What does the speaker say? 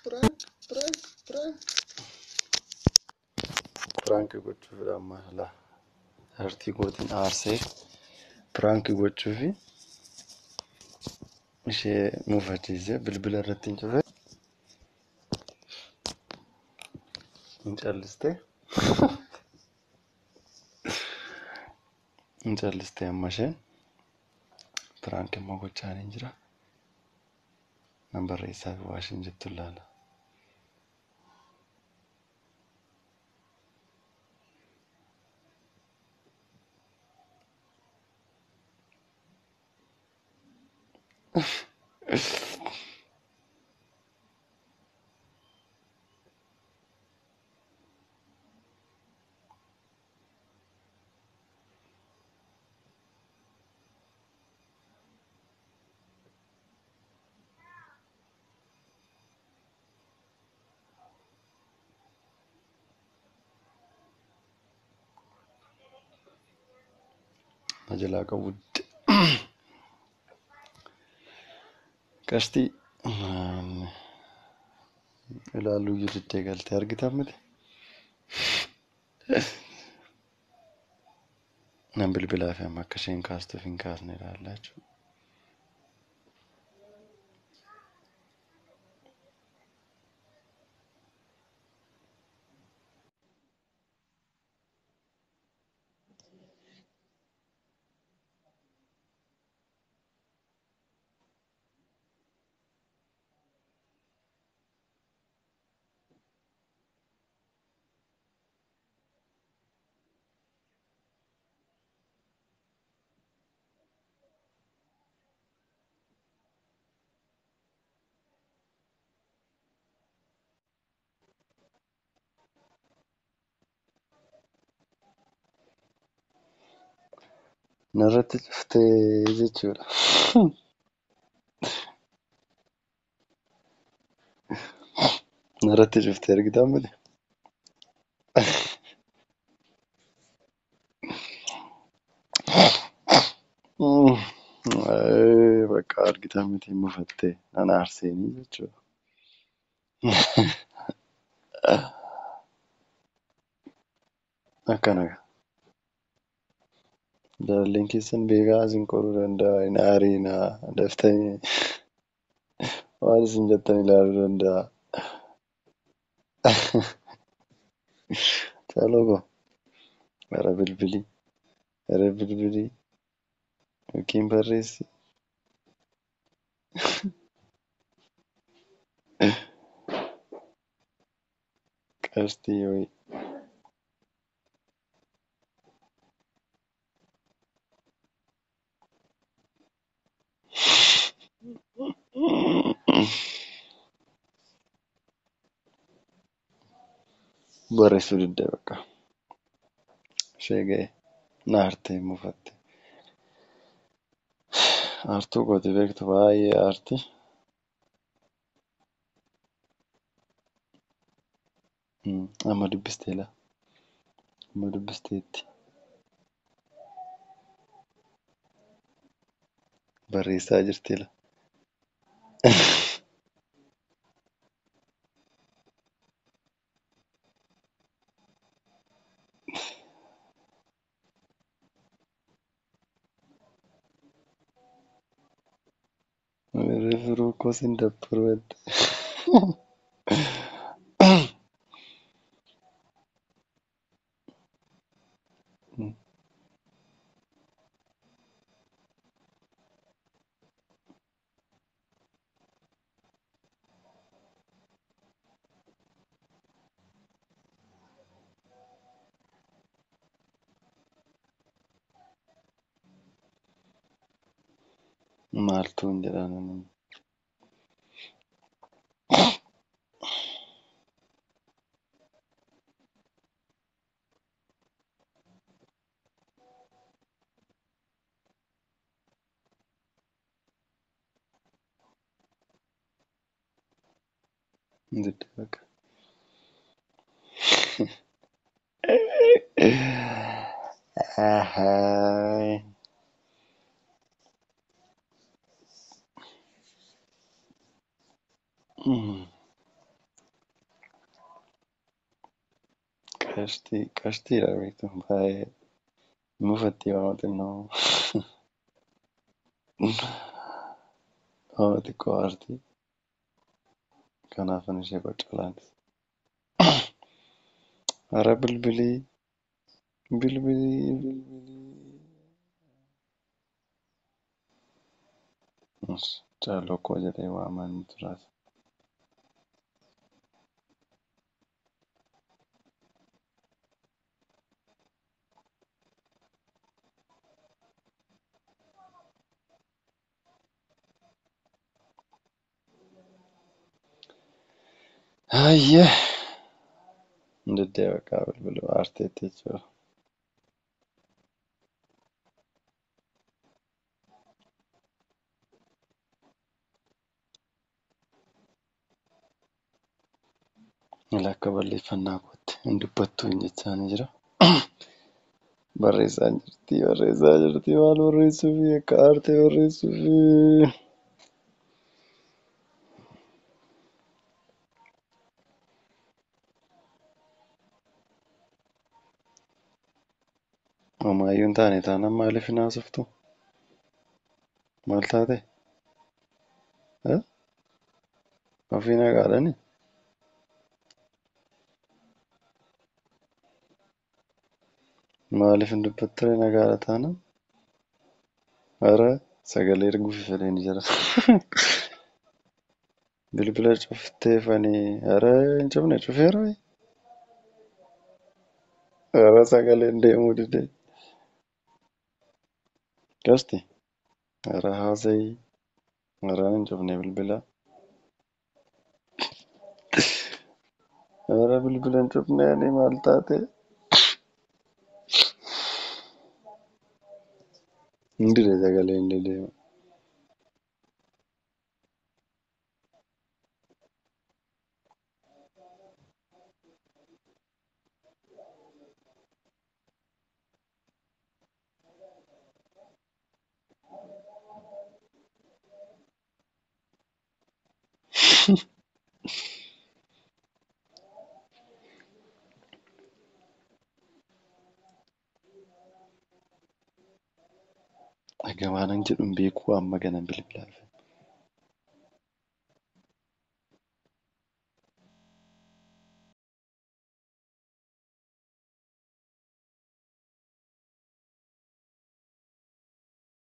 Prank, prank. Prank gochuuf amma la hartii kootiin aarsee prank gochuufi ishee muufachiisee bilbila irratti hin cufe hin calliste amma isheen prank immoo gochaan hin jira. Nan barreessaa fi waashin jettu ilaala. Majalaa qabutti qashtii ilaaluu jirtee galtee argitan miti. Nan bilbilaa fi amma akka isheen kaastuuf hin kaasne ilaallaa jechuudha. Narratti cuftee jechuudha. Narratti cuftee argitan miti. Bakka argitan miti mufattee nan aarseenii jechuudha. Akkana jaalalleen keessan beekaa isin qoruu danda'a. Hin aariinaa daftanii waan isin jettan ilaaluu danda'a. Caaloo koo gara bilbilii yookiin barreessi. Qashtii wayii. Barreessuu diddee bakka ishee ga'e na aartee mufatte. Aartuu kooti beektu baay'ee aarti. Amma dubbistee laa. Amma dubbisteetti. Barreessaa jirti laa. Firuu koo sin dabbaru jedhe. Maaltuun jedhaan diddee bakka. Ahay. Mm. Qashtiidha beektu baay'ee mufatti waan xinnoo waan xiqqoo aartii kanaafan ishee qoccolaanti. Hara bilbilii bilbilii. Caaloo koo jedhee waamaa inni turaas. Hayyee deddeebi'a kaa bilbiluu aarteetti jechuudha. Akka balleeffannaa kootti hin dubbattu hin jechaanii jira. Barreessaa jirti maal barreessuufi akka aartee barreessuufi. Homaayyuu hin taane taanaan maaliif hin haasoftu? Maal taate? Ofii nagaadhani? Maaliif hin dubbattire nagaadha taanaan? Hara sagalee erguufi fedheen jira. Bilbila cufteefanii hara hin cufne cufeera. Hara sagaleen deemuu dide. Gasti hara haasa'ii haraan hin cufne bilbila. Hara bilbila hin cufne ani maal taate? Hin dide sagaleen deema. Egaa waan an jedhu hin beeku amma gana bilbilaaf.